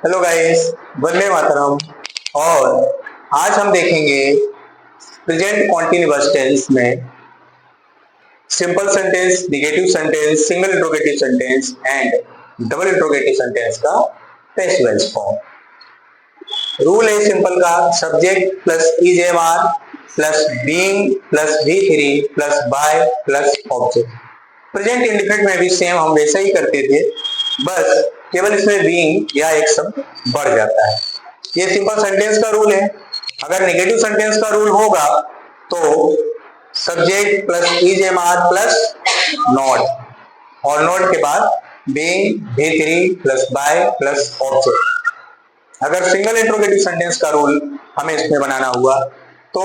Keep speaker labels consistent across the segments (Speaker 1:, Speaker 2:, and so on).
Speaker 1: Hello guys, Vande Mataram. और आज हम देखेंगे प्रेजेंट कॉन्टिन्यूअस टेंस में simple sentence, negative sentence, single interrogative sentence and double interrogative sentence का पेस्ट वॉइस फॉर्म। रूल है सिंपल का, subject plus is am are plus being plus V three plus by plus object. Present indefinite में भी same हम वैसा ही करते थे, बस केवल इसमें बीइंग या एक शब्द बढ़ जाता है। ये सिंपल सेंटेंस का रूल है। अगर नेगेटिव सेंटेंस का रूल होगा तो subject plus is am are plus not और नॉट के बाद being V three plus by plus object. अगर सिंगल इंट्रोगेटिव सेंटेंस का रूल हमें इसमें बनाना हुआ तो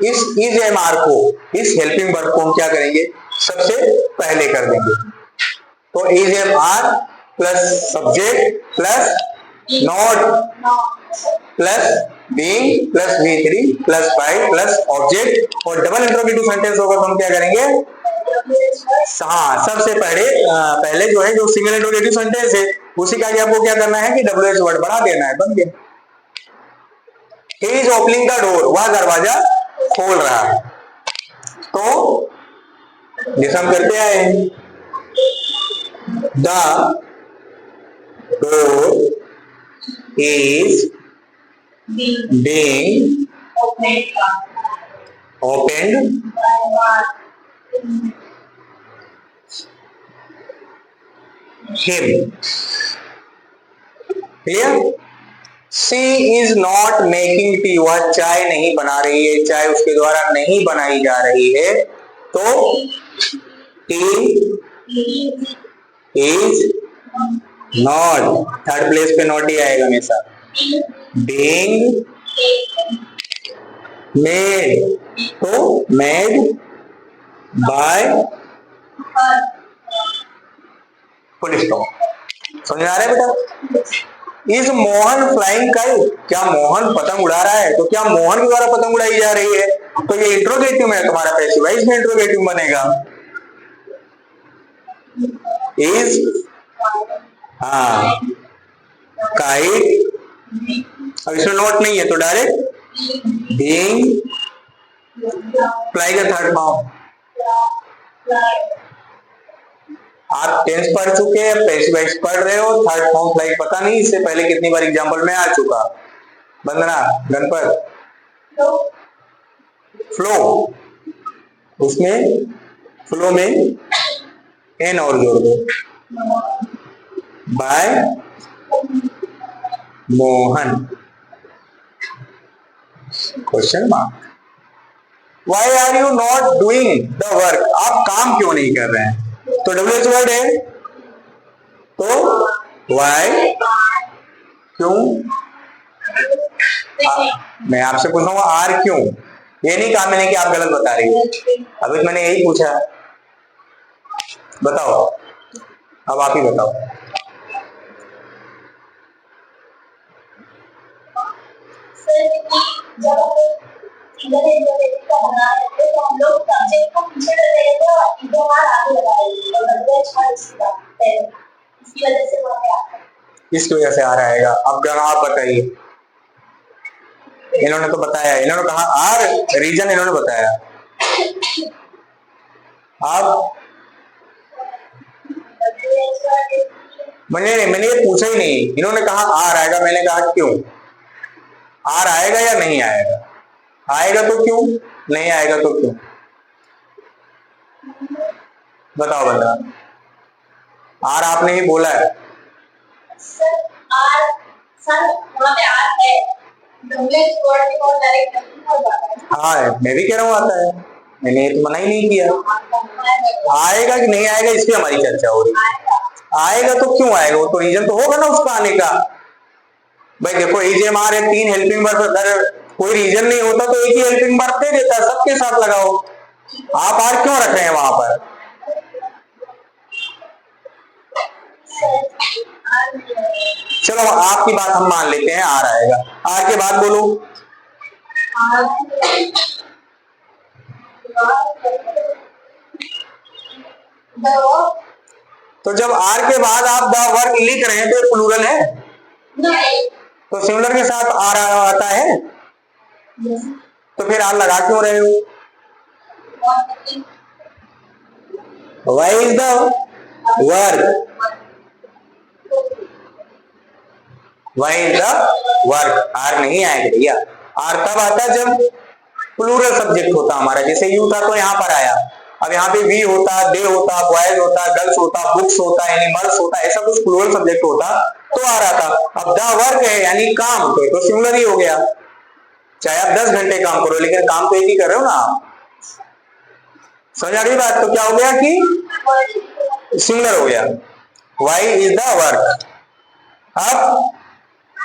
Speaker 1: इस इज एम आर को, इस हेल्पिंग वर्ब को हम क्या करेंगे, सबसे पहले कर देंगे। तो is am are plus subject plus not plus being plus V three plus by plus object. और डबल इंट्रोगेटिव सेंटेंस होगा तो हम क्या करेंगे, हाँ सबसे पहले जो है, जो सिंगल इंट्रोगेटिव सेंटेंस है उसी का आपको क्या करना है कि डब्ल्यूएच वर्ड बढ़ा देना है, बन गया। He is opening the door, वह दरवाजा खोल रहा है। तो जैसे हम करते आए, the door is being opened him. Clear? She is not making tea, वह चाय नहीं बना रही है, चाय उसके द्वारा नहीं बनाई जा रही है। तो T is not, third place पे नॉट ही आएगा हमेशा। बीइंग मेड, तो मेड बाय फुल स्टॉप। समझ आ रहा है बेटा? इज मोहन फ्लाइंग काइट, क्या मोहन पतंग उड़ा रहा है? तो क्या मोहन के द्वारा पतंग उड़ाई जा रही है? तो ये इंट्रोगेटिव में तुम्हारा पैसिव वॉइस में इंट्रोगेटिव बनेगा। इज, हाँ काइट, अब इसमें नोट नहीं है तो डायरेक्ट बीइंग फ्लाई का थर्ड फॉर्म। आप टेंस पढ़ चुके हैं, पैसिव वॉइस पढ़ रहे हो, थर्ड फॉर्म फ्लाई पता नहीं, इससे पहले कितनी बार एग्जांपल में आ चुका। वंदना, गणपत, फ्लो, उसमें फ्लो में एन और जोड़ दो, by Mohan, question mark. Why are you not doing the work, आप काम क्यों नहीं कर रहे हैं? तो डब्ल्यूएच वर्ड है, तो वाई, क्यों। मैं आपसे पूछ रहा हूँ आर क्यों, ये नहीं कहा मैंने कि आप गलत बता रही हो, अभी मैंने यही पूछा। बताओ, अब आप ही बताओ।
Speaker 2: तो हम लोग सब्जेक्ट को पीछे कर रहे थे और इधर आगे लगा रहे थे और इसकी वजह से वो आता है,
Speaker 1: इसकी वजह से आ रहा है। अब आप बताइए, इन्होंने तो बताया, इन्होंने कहा आर, रीजन इन्होंने बताया। आप मैंने ये पूछा ही नहीं, इन्होंने कहा आर आएगा, मैंने कहा क्यों। आर आएगा या नहीं आएगा? आएगा तो क्यों, नहीं आएगा तो क्यों? बताओ बता। आर आपने ही बोला है।
Speaker 2: सर आर, सर वहां पे आर है, डब्ल्यूएच वर्ड में और डायरेक्ट हो जाता है।
Speaker 1: हाँ मैं भी कह रहा हूँ आता है, मैंने तो मना ही नहीं किया। आएगा कि नहीं आएगा इसकी हमारी चर्चा हो रही। आएगा तो क्यों आएगा, वो तो रीजन तो होगा ना उसका आने का। भाई देखो इज एम आर है, 3 हेल्पिंग वर्ब, अगर कोई रीजन नहीं होता तो एक ही हेल्पिंग वर्ब दे देता, सबके साथ लगाओ। आप आर क्यों रख रहे हैं वहां पर? चलो आपकी बात हम मान लेते हैं, आर आएगा। आर के बाद बोलो। तो जब आर के बाद आप द वर्क लिख रहे हैं तो प्लूरल है, तो सिमिलर के साथ आर आता है, तो फिर आर लगा क्यों रहे हो? Why is the work, why is the work, are नहीं आएगा भैया। आर तब आता है जब प्लूरल सब्जेक्ट होता हमारा, जैसे यू था तो यहाँ पर आया, अब यहाँ पे वी होता, दे होता, बॉयज होता, गर्ल्स होता, बुक्स होता, एनिमल्स होता, ऐसा कुछ प्लूरल सब्जेक्ट होता तो आ रहा था। अब द वर्क है यानी काम, तो सिमिलर ही हो गया, चाहे आप 10 घंटे काम करो लेकिन काम तो एक ही कर रहे हो ना आप। समझ आ रही बात? तो क्या हो गया कि सिमिलर हो गया, वाई इज द वर्क। अब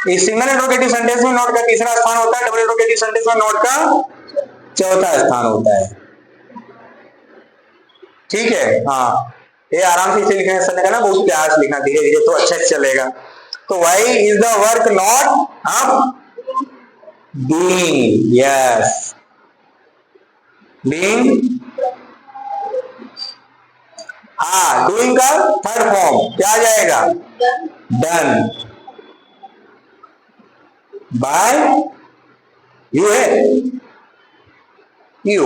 Speaker 1: इस सिंगल इंट्रोगेटिव सेंटेंस में नॉट का तीसरा स्थान होता है, डबल इंट्रोगेटिव सेंटेंस में नॉट का चौथा स्थान होता है। ठीक है, हाँ, ये आराम से इसे लिखने से ना, बहुत प्यार से लिखना, धीरे धीरे तो अच्छा से चलेगा। तो why is the work not being, yes, being. हाँ, डूइंग का थर्ड फॉर्म क्या आ जाएगा? डन बाय यू है, you,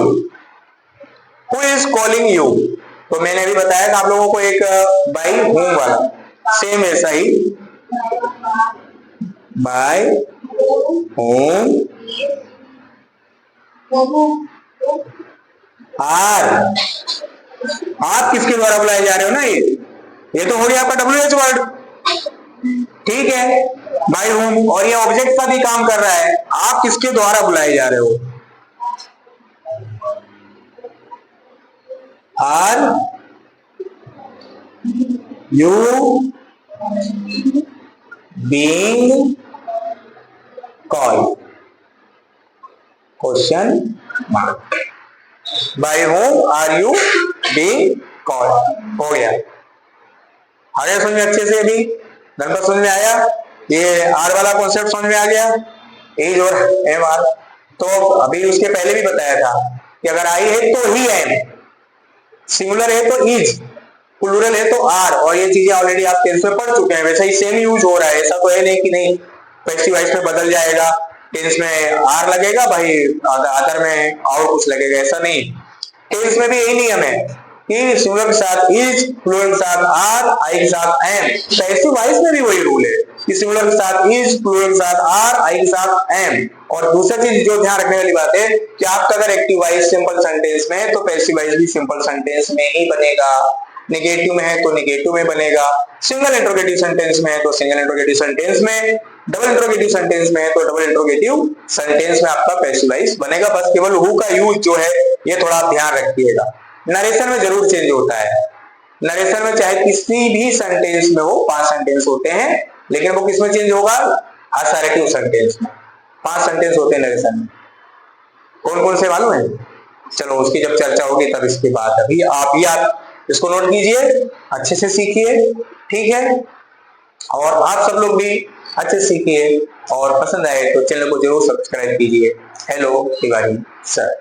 Speaker 1: who is calling you. तो मैंने अभी बताया था आप लोगों को एक बाय होम वाला, सेम ऐसा ही, बाय होम आर, आप किसके द्वारा बुलाए जा रहे हो ना, ये तो हो गया आपका WH वर्ड, ठीक है, बाय होम, और ये ऑब्जेक्ट का भी काम कर रहा है, आप किसके द्वारा बुलाए जा रहे हो? Are you being called, question mark, by home are you being called, हो गया। आगे समझ में अच्छे से, अभी नंबर समझ में आया, ये आर वाला कॉन्सेप्ट समझ में आ गया, एज और एम आर। तो अभी उसके पहले भी बताया था कि अगर आई है तो ही एम, सिंगुलर है तो इज, प्लूरल है तो आर, और ये चीजें ऑलरेडी आप टेंस में पढ़ चुके हैं, वैसा ही सेम यूज हो रहा है, ऐसा तो है नहीं कि नहीं पैसिव वॉइस में बदल जाएगा, टेंस में आर लगेगा भाई, अदर में और कुछ लगेगा, ऐसा नहीं। टेंस में भी यही नियम है कि सिंगुलर के साथ इज, प्लूरल के साथ आर, आई के साथ एम। पैसिव वॉइस में भी वही रूल है कि सिंगुलर के साथ इज, प्लूरल के साथ आर, आई के साथ एम। और दूसरा चीज जो ध्यान रखने वाली बात है कि आपका अगर एक्टिव वॉइस सिंपल सेंटेंस में है तो पैसिव वॉइस भी सिंपल सेंटेंस में ही बनेगा, नेगेटिव में है तो नेगेटिव में बनेगा, सिंगल इंट्रोगेटिव सेंटेंस में है तो सिंगल इंट्रोगेटिव सेंटेंस में, डबल इंट्रोगेटिव सेंटेंस में है तो डबल इंट्रोगेटिव सेंटेंस में आपका पैसिव वॉइस बनेगा। बस केवल हु का यूज जो है ये थोड़ा आप ध्यान रखिएगा। नरेशन में जरूर चेंज होता है, नरेशन में चाहे किसी भी सेंटेंस में हो, 5 सेंटेंस होते हैं, लेकिन वो किसमें चेंज होगा? असर्टिव सेंटेंस में 5 सेंटेंस होते हैं नरेशन में। कौन कौन से मालूम है? चलो उसकी जब चर्चा होगी तब इसके बाद, अभी आप इसको नोट कीजिए, अच्छे से सीखिए, ठीक है, और आप सब लोग भी अच्छे से सीखिए, और पसंद आए तो चैनल को जरूर सब्सक्राइब कीजिए। Hello Tiwari sir.